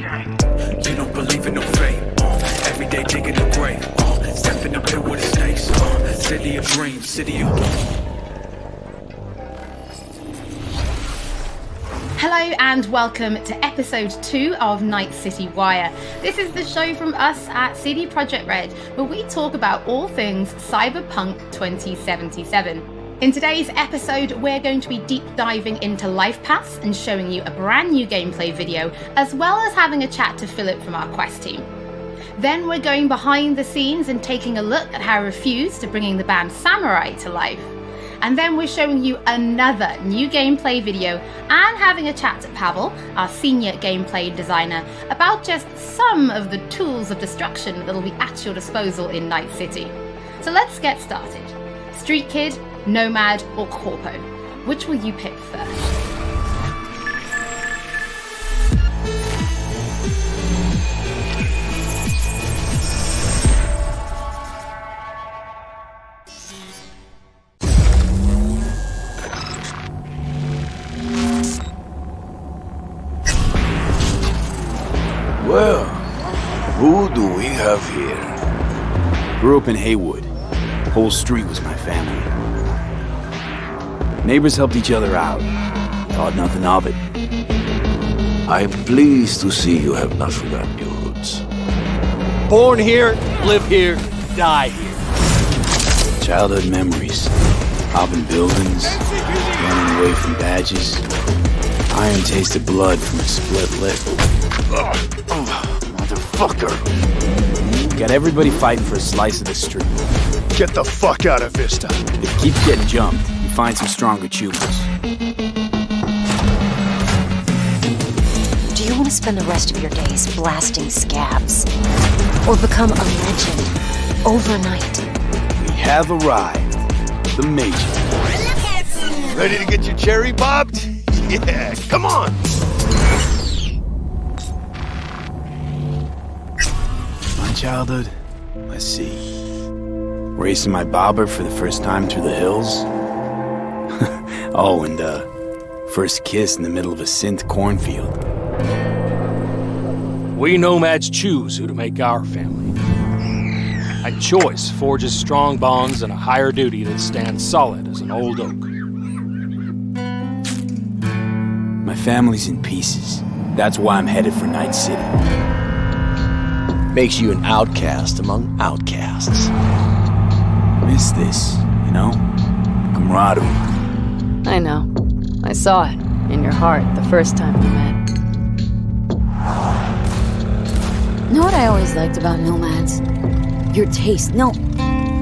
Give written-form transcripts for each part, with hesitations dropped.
You don't believe in no fate. Every day digging the grave. Stepping up here with the snakes. City of dreams, city of... Hello and welcome to episode 2 of Night City Wire. This is the show from us at CD Projekt Red, where we talk about all things Cyberpunk 2077. In today's episode, we're going to be deep diving into life paths and showing you a brand new gameplay video, as well as having a chat to Philip from our quest team. Then we're going behind the scenes and taking a look at how Refused to bringing the band Samurai to life. And then we're showing you another new gameplay video and having a chat to Pavel, our senior gameplay designer, about just some of the tools of destruction that'll be at your disposal in Night City. So let's get started. Street Kid, Nomad, or Corpo? Which will you pick first? Well, who do we have here? Grew up in Haywood. Whole street was my family. Neighbors helped each other out. Thought nothing of it. I'm pleased to see you have not forgotten your roots. Born here, live here, die here. Childhood memories. Hopping buildings, running away from badges. Iron tasted blood from a split lip. Motherfucker! Got everybody fighting for a slice of the street. Get the fuck out of Vista. If you keep getting jumped, you find some stronger choosers. Do you want to spend the rest of your days blasting scabs? Or become a legend overnight? We have arrived. The Major. Ready to get your cherry bobbed? Yeah, come on! My childhood? Let's see. Racing my bobber for the first time through the hills. Oh, and first kiss in the middle of a synth cornfield. We Nomads choose who to make our family. A choice forges strong bonds and a higher duty that stands solid as an old oak. My family's in pieces. That's why I'm headed for Night City. Makes you an outcast among outcasts. Miss this, you know? Camaraderie. I know. I saw it in your heart the first time we met. Know what I always liked about Nomads? Your taste, no,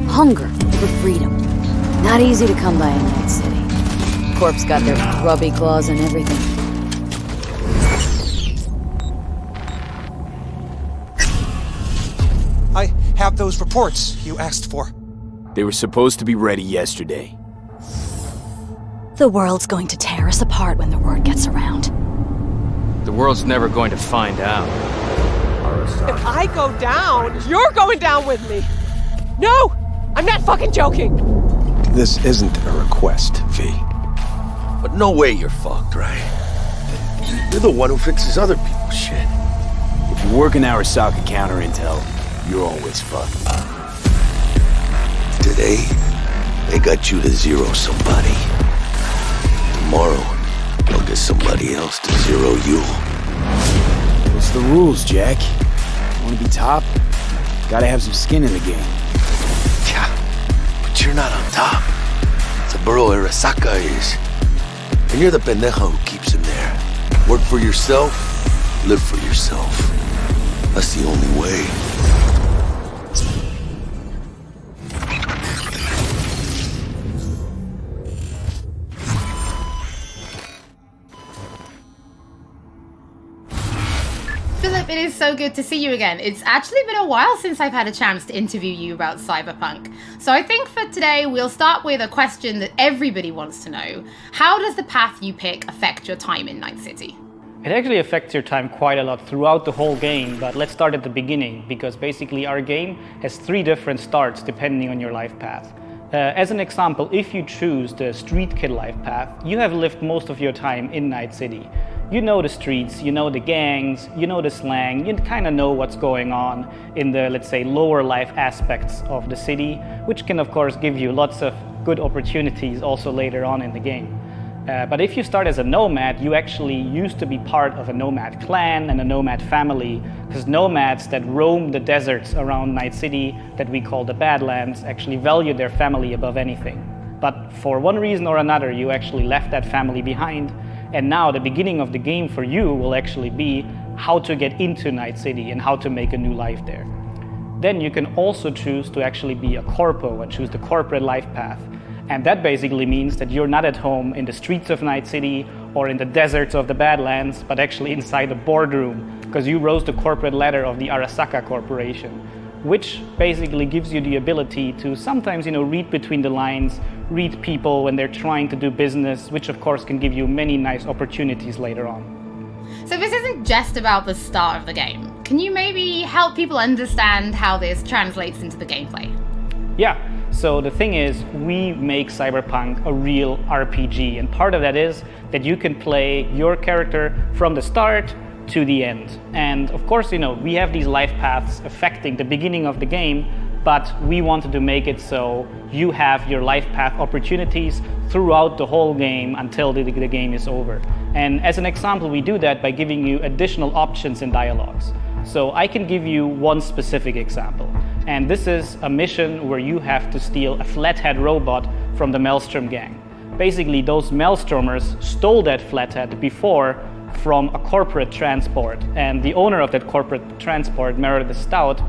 hunger for freedom. Not easy to come by in Night City. Corp's got their grubby claws and everything. I have those reports you asked for. They were supposed to be ready yesterday. The world's going to tear us apart when the word gets around. The world's never going to find out. If I go down, you're going down with me. No! I'm not fucking joking! This isn't a request, V. But no way you're fucked, right? You're the one who fixes other people's shit. If you work in Arasaka counter intel, you're always fucked. Today, they got you to zero somebody. Tomorrow, they'll get somebody else to zero you. What's the rules, Jack? Want to be top? Gotta have some skin in the game. Yeah, but you're not on top. Saburo Arasaka is. And you're the pendejo who keeps him there. Work for yourself, live for yourself. That's the only way. Philip, it is so good to see you again. It's actually been a while since I've had a chance to interview you about Cyberpunk. So I think for today, we'll start with a question that everybody wants to know. How does the path you pick affect your time in Night City? It actually affects your time quite a lot throughout the whole game, but let's start at the beginning, because basically our game has 3 different starts depending on your life path. As an example, if you choose the Street Kid life path, you have lived most of your time in Night City. you know the streets, you know the gangs, you know the slang, you kind of know what's going on in the, let's say, lower life aspects of the city, which can of course give you lots of good opportunities also later on in the game. But if you start as a nomad, you actually used to be part of a nomad clan and a nomad family, because nomads that roam the deserts around Night City, that we call the Badlands, actually value their family above anything. But for one reason or another, you actually left that family behind, and now the beginning of the game for you will actually be how to get into Night City and how to make a new life there. Then you can also choose to actually be a corpo and choose the corporate life path. And that basically means that you're not at home in the streets of Night City or in the deserts of the Badlands, but actually inside a boardroom, because you rose the corporate ladder of the Arasaka Corporation, which basically gives you the ability to sometimes, read between the lines, read people when they're trying to do business, which of course can give you many nice opportunities later on. So this isn't just about the start of the game. Can you maybe help people understand how this translates into the gameplay? Yeah. So the thing is, we make Cyberpunk a real RPG, and part of that is that you can play your character from the start to the end. And of course, we have these life paths affecting the beginning of the game, but we wanted to make it so you have your life path opportunities throughout the whole game until the game is over. And as an example, we do that by giving you additional options in dialogues. So I can give you one specific example. And this is a mission where you have to steal a flathead robot from the Maelstrom gang. Basically, those Maelstromers stole that flathead before from a corporate transport. And the owner of that corporate transport, Meredith Stout,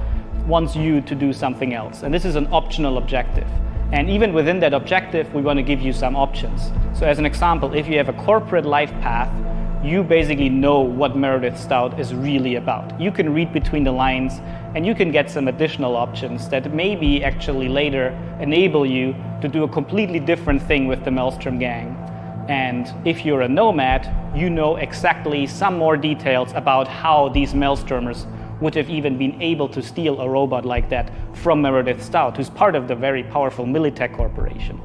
wants you to do something else. And this is an optional objective. And even within that objective, we want to give you some options. So as an example, if you have a corporate life path, you basically know what Meredith Stout is really about. You can read between the lines and you can get some additional options that maybe actually later enable you to do a completely different thing with the Maelstrom gang. And if you're a nomad, you know exactly some more details about how these Maelstromers would have even been able to steal a robot like that from Meredith Stout, who's part of the very powerful Militech Corporation.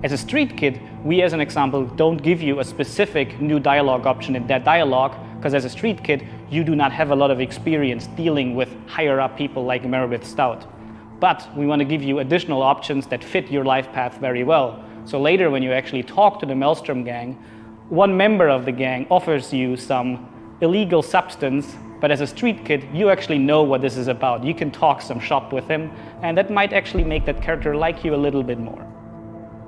As a street kid, we as an example don't give you a specific new dialogue option in that dialogue, because as a street kid, you do not have a lot of experience dealing with higher up people like Meredith Stout. But we want to give you additional options that fit your life path very well. So later when you actually talk to the Maelstrom gang, one member of the gang offers you some illegal substance, but as a street kid, you actually know what this is about. You can talk some shop with him, and that might actually make that character like you a little bit more.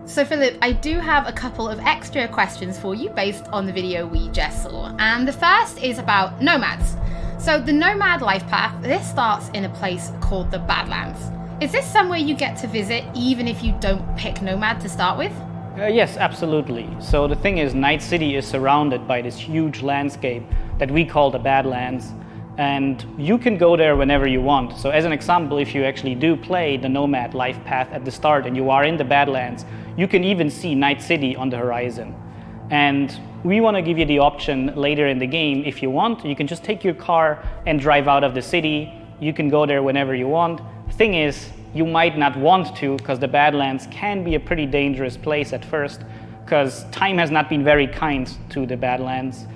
So Philip, I do have a couple of extra questions for you based on the video we just saw. And the first is about nomads. So the nomad life path, this starts in a place called the Badlands. Is this somewhere you get to visit even if you don't pick nomad to start with? Yes, absolutely. So the thing is, Night City is surrounded by this huge landscape that we call the Badlands. And you can go there whenever you want. So as an example, if you actually do play the nomad life path at the start and you are in the Badlands, you can even see Night City on the horizon. And we want to give you the option later in the game, if you want, you can just take your car and drive out of the city. You can go there whenever you want. Thing is, you might not want to, because the Badlands can be a pretty dangerous place at first, because time has not been very kind to the Badlands.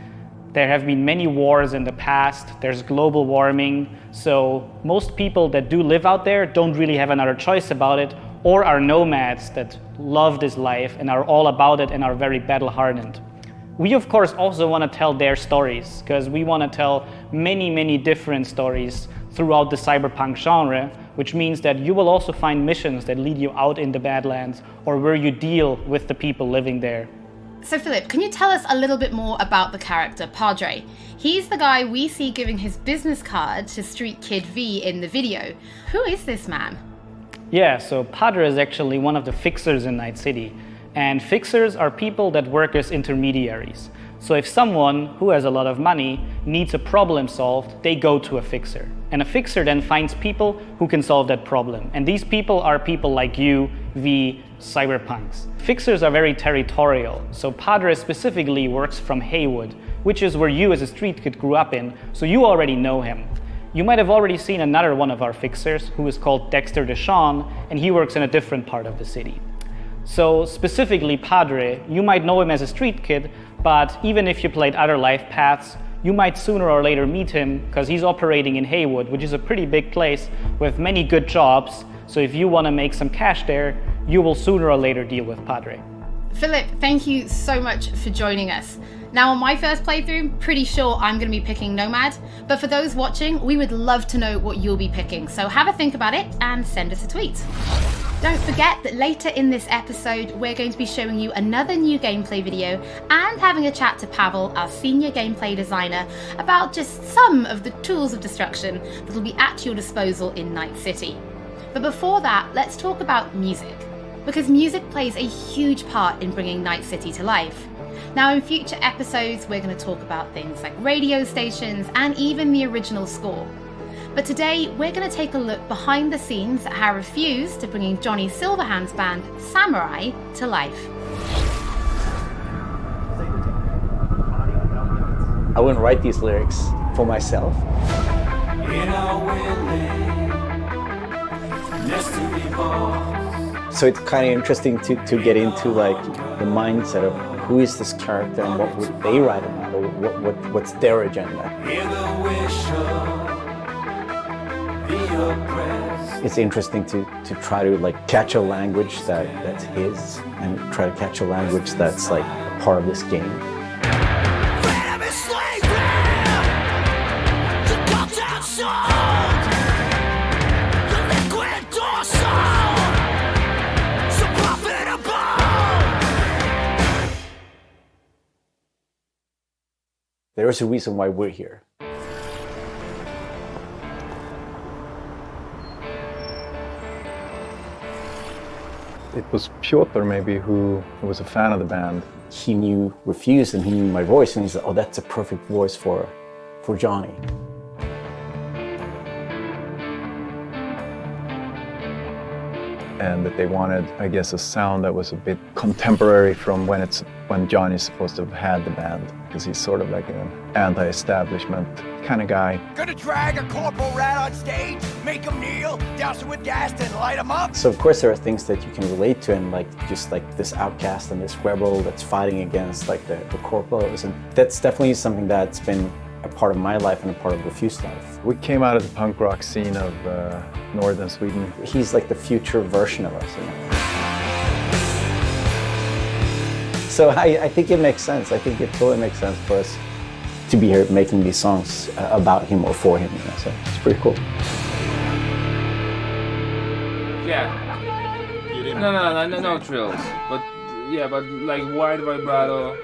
There have been many wars in the past, there's global warming, so most people that do live out there don't really have another choice about it, or are nomads that love this life and are all about it and are very battle-hardened. We of course also want to tell their stories, because we want to tell many different stories throughout the cyberpunk genre, which means that you will also find missions that lead you out in the Badlands or where you deal with the people living there. So Philip, can you tell us a little bit more about the character Padre? He's the guy we see giving his business card to Street Kid V in the video. Who is this man? Yeah, so Padre is actually one of the fixers in Night City. And fixers are people that work as intermediaries. So if someone who has a lot of money needs a problem solved, they go to a fixer. And a fixer then finds people who can solve that problem. And these people are people like you, V, cyberpunks. Fixers are very territorial. So Padre specifically works from Haywood, which is where you as a street kid grew up in, so you already know him. You might have already seen another one of our fixers who is called Dexter Deshawn, and he works in a different part of the city. So specifically Padre, you might know him as a street kid, but even if you played other life paths, you might sooner or later meet him because he's operating in Haywood, which is a pretty big place with many good jobs. So if you want to make some cash there, you will sooner or later deal with Padre. Philip, thank you so much for joining us. Now, on my first playthrough, pretty sure I'm going to be picking Nomad, but for those watching, we would love to know what you'll be picking, so have a think about it and send us a tweet. Don't forget that later in this episode, we're going to be showing you another new gameplay video and having a chat to Pavel, our senior gameplay designer, about just some of the tools of destruction that will be at your disposal in Night City. But before that, let's talk about music, because music plays a huge part in bringing Night City to life. Now, in future episodes, we're going to talk about things like radio stations and even the original score. But today, we're going to take a look behind the scenes at how Refused to bringing Johnny Silverhand's band, Samurai, to life. I wouldn't write these lyrics for myself. So it's kind of interesting to get into like the mindset of who is this character and what would they write about, or what's their agenda. It's interesting to try to like catch a language that's his and try to catch a language that's like part of this game. There is a reason why we're here. It was Piotr maybe who was a fan of the band. He knew Refused and he knew my voice and he said, oh, that's a perfect voice for Johnny. And that they wanted, I guess, a sound that was a bit contemporary from when Johnny's supposed to have had the band, because he's sort of like an anti-establishment kind of guy. Gonna drag a corporal rat on stage, make him kneel, douse him with gas, then light him up. So of course there are things that you can relate to, and like just like this outcast and this rebel that's fighting against like the corporals, and that's definitely something that's been a part of my life and a part of Refused life. We came out of the punk rock scene of northern Sweden. He's like the future version of us, you know? So I think it makes sense. I think it totally makes sense for us to be here making these songs about him or for him, you know? So it's pretty cool. Yeah. No trills. But yeah, but like wide vibrato.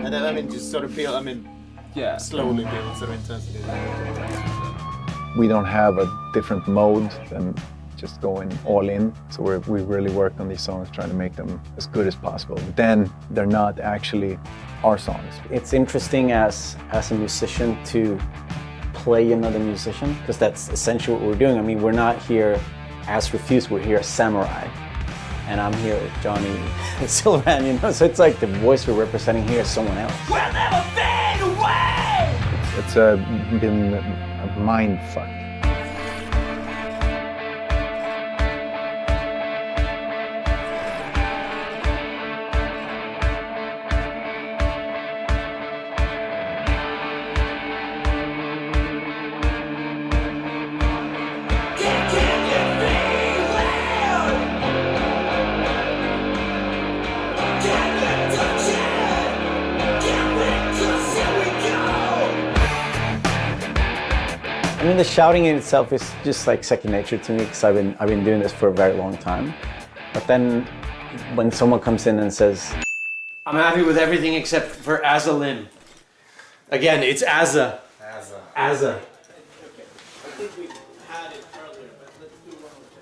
And then, I mean, just sort of build, yeah, slowly build sort of intensity. We don't have a different mode than just going all in. So we really worked on these songs, trying to make them as good as possible. But then they're not actually our songs. It's interesting as a musician to play another musician, because that's essentially what we're doing. I mean, we're not here as Refused, we're here as Samurai. And I'm here with Johnny Silverhand, you know? So it's like the voice we're representing here is someone else. We'll never fade away! It's been a mind fuck. I mean, the shouting in itself is just like second nature to me, because I've been doing this for a very long time. But then when someone comes in and says, I'm happy with everything except for Azza Lim. Again, it's Azza. Azza.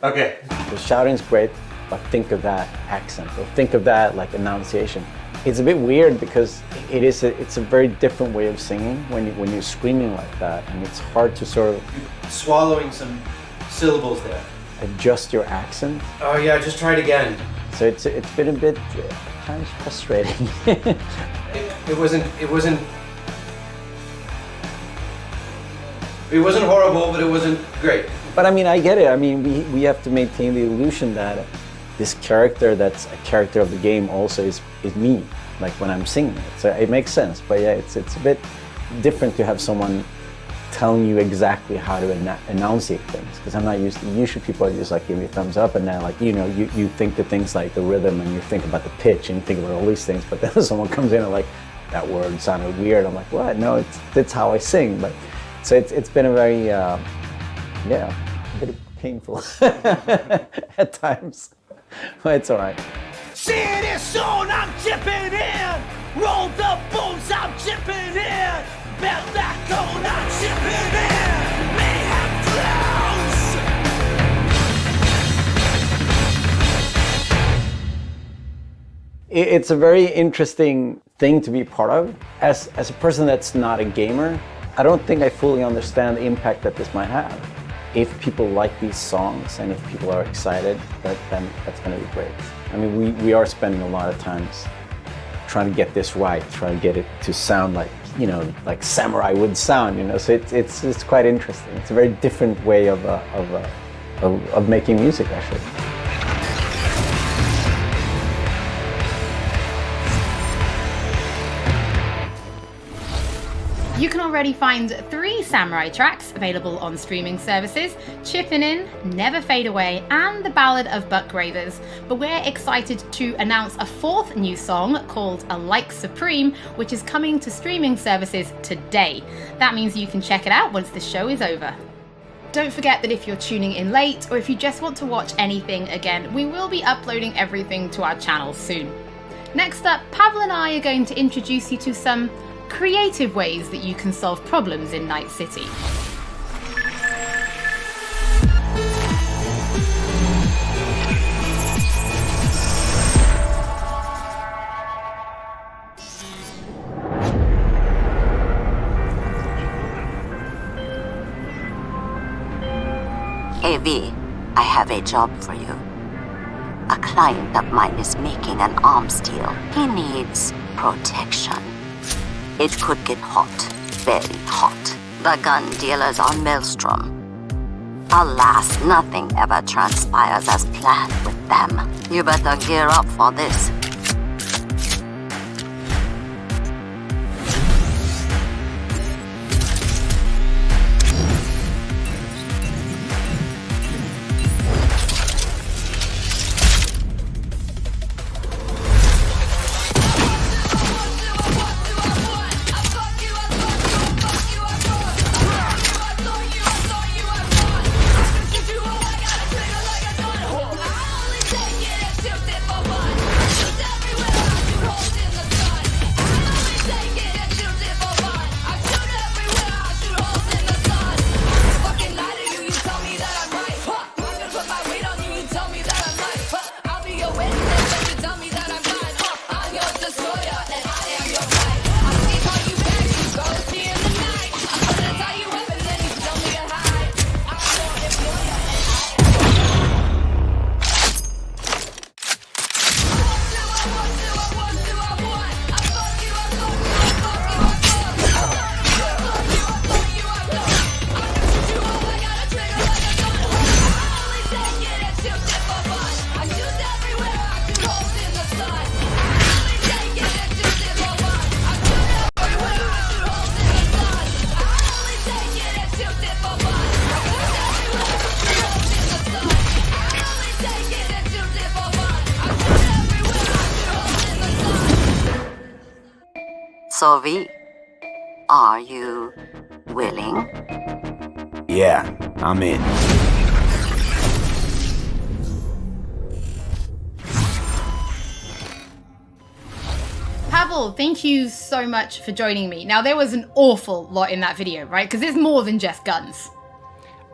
Okay. The shouting's great, but think of that accent, or think of that like enunciation. It's a bit weird because it's a very different way of singing when you're screaming like that, and it's hard to sort of Swallowing some syllables there. adjust your accent. Oh yeah, just try it again. So it's been a bit kind of frustrating. It wasn't horrible, but it wasn't great. But I mean, I get it. I mean, we have to maintain the illusion that this character that's a character of the game also is me, like when I'm singing it. So it makes sense. But yeah, it's a bit different to have someone telling you exactly how to enunciate things, because I'm not used to, usually people are just like give me a thumbs up, and then like, you know, you think the things like the rhythm, and you think about the pitch, and you think about all these things, but then someone comes in and like, that word sounded weird. I'm like, what? No, it's how I sing. But so it's been a very, yeah, a bit painful at times, but it's all right. See this soon, I'm chipping in. Roll the bones, I'm chipping in. Bet that cone, I'm chipping in. Mayhem flows. It's a very interesting thing to be part of. As a person that's not a gamer, I don't think I fully understand the impact that this might have. If people like these songs and if people are excited, then that's going to be great. I mean, we are spending a lot of times trying to get this right, trying to get it to sound like, you know, like Samurai would sound, you know. So it's quite interesting. It's a very different way of making music, actually. You can already find 3 Samurai tracks available on streaming services: Chippin' In, Never Fade Away, and The Ballad of Buck Ravers. But we're excited to announce a 4th new song called A Like Supreme, which is coming to streaming services today. That means you can check it out once the show is over. Don't forget that if you're tuning in late, or if you just want to watch anything again, we will be uploading everything to our channel soon. Next up, Pavel and I are going to introduce you to some creative ways that you can solve problems in Night City. Hey V, I have a job for you. A client of mine is making an arms deal. He needs protection. It could get hot, very hot. The gun dealers are Maelstrom. Alas, nothing ever transpires as planned with them. You better gear up for this. So V, are you willing? Yeah, I'm in. Pavel, thank you so much for joining me. Now, there was an awful lot in that video, right? Because there's more than just guns.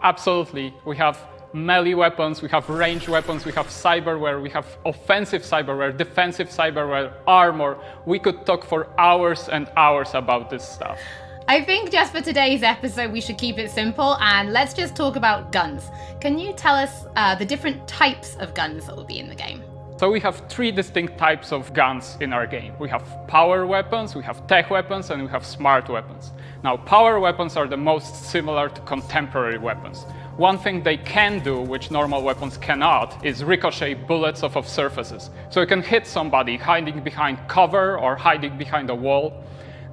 Absolutely. We have melee weapons, we have ranged weapons, we have cyberware, we have offensive cyberware, defensive cyberware, armor. We could talk for hours and hours about this stuff. I think just for today's episode, we should keep it simple and let's just talk about guns. Can you tell us the different types of guns that will be in the game? So we have 3 distinct types of guns in our game. We have power weapons, we have tech weapons, and we have smart weapons. Now, power weapons are the most similar to contemporary weapons. One thing they can do, which normal weapons cannot, is ricochet bullets off of surfaces. So you can hit somebody hiding behind cover or hiding behind a wall.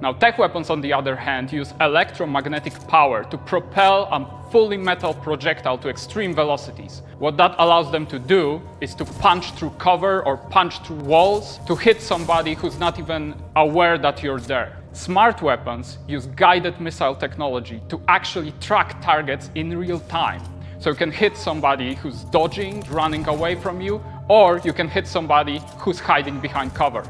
Now, tech weapons, on the other hand, use electromagnetic power to propel a fully metal projectile to extreme velocities. What that allows them to do is to punch through cover or punch through walls to hit somebody who's not even aware that you're there. Smart weapons use guided missile technology to actually track targets in real time. So you can hit somebody who's dodging, running away from you, or you can hit somebody who's hiding behind cover.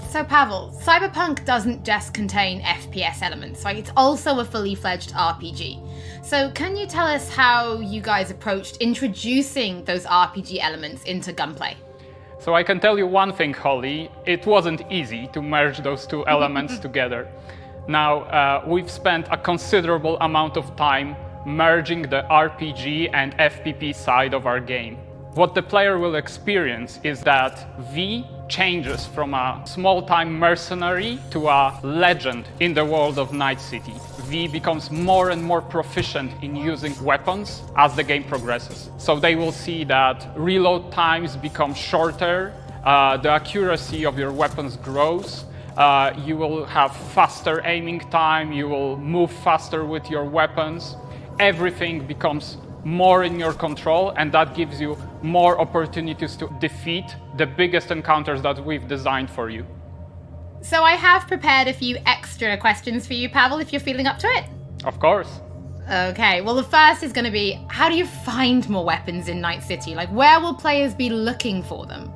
So Pavel, Cyberpunk doesn't just contain FPS elements, right? It's also a fully fledged RPG. So can you tell us how you guys approached introducing those RPG elements into gunplay? So I can tell you one thing, Holly, it wasn't easy to merge those two elements together. Now, we've spent a considerable amount of time merging the RPG and FPP side of our game. What the player will experience is that V changes from a small-time mercenary to a legend in the world of Night City. V becomes more and more proficient in using weapons as the game progresses. So they will see that reload times become shorter, the accuracy of your weapons grows, you will have faster aiming time, you will move faster with your weapons. Everything becomes more in your control, and that gives you more opportunities to defeat the biggest encounters that we've designed for you. So I have prepared a few extra questions for you, Pavel, if you're feeling up to it. Of course. Okay, well the first is going to be, how do you find more weapons in Night City? Like, where will players be looking for them?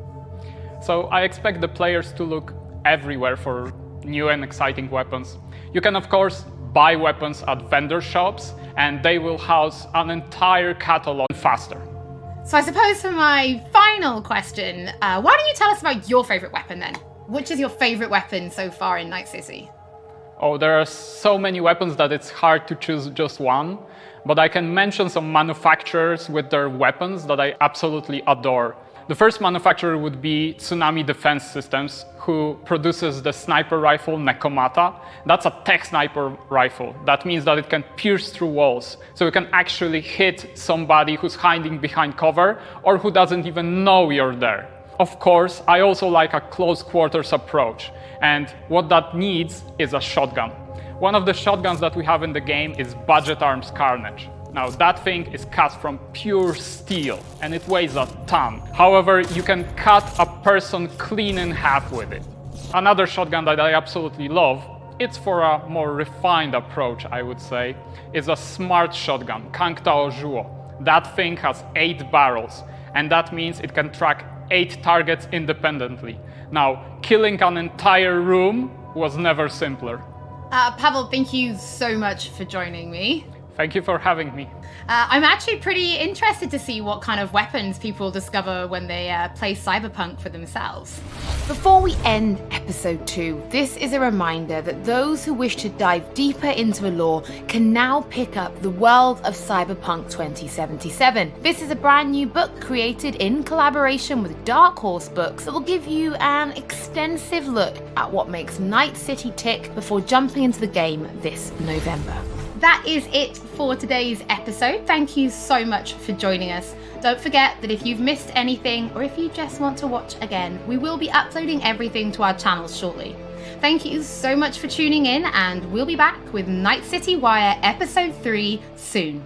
So I expect the players to look everywhere for new and exciting weapons. You can, of course, buy weapons at vendor shops, and they will house an entire catalog faster. So I suppose for my final question, why don't you tell us about your favorite weapon then? Which is your favorite weapon so far in Night City? Oh, there are so many weapons that it's hard to choose just one, but I can mention some manufacturers with their weapons that I absolutely adore. The first manufacturer would be Tsunami Defense Systems, who produces the sniper rifle Nekomata. That's a tech sniper rifle. That means that it can pierce through walls. So you can actually hit somebody who's hiding behind cover or who doesn't even know you're there. Of course, I also like a close quarters approach. And what that needs is a shotgun. One of the shotguns that we have in the game is Budget Arms Carnage. Now, that thing is cast from pure steel, and it weighs a ton. However, you can cut a person clean in half with it. Another shotgun that I absolutely love, it's for a more refined approach, I would say, is a smart shotgun, Kangtao Zhuo. That thing has 8 barrels, and that means it can track 8 targets independently. Now, killing an entire room was never simpler. Pavel, thank you so much for joining me. Thank you for having me. I'm actually pretty interested to see what kind of weapons people discover when they play Cyberpunk for themselves. Before we end episode 2, this is a reminder that those who wish to dive deeper into the lore can now pick up The World of Cyberpunk 2077. This is a brand new book created in collaboration with Dark Horse Books that will give you an extensive look at what makes Night City tick before jumping into the game this November. That is it for today's episode. Thank you so much for joining us. Don't forget that if you've missed anything or if you just want to watch again, we will be uploading everything to our channels shortly. Thank you so much for tuning in, and we'll be back with Night City Wire Episode 3 soon.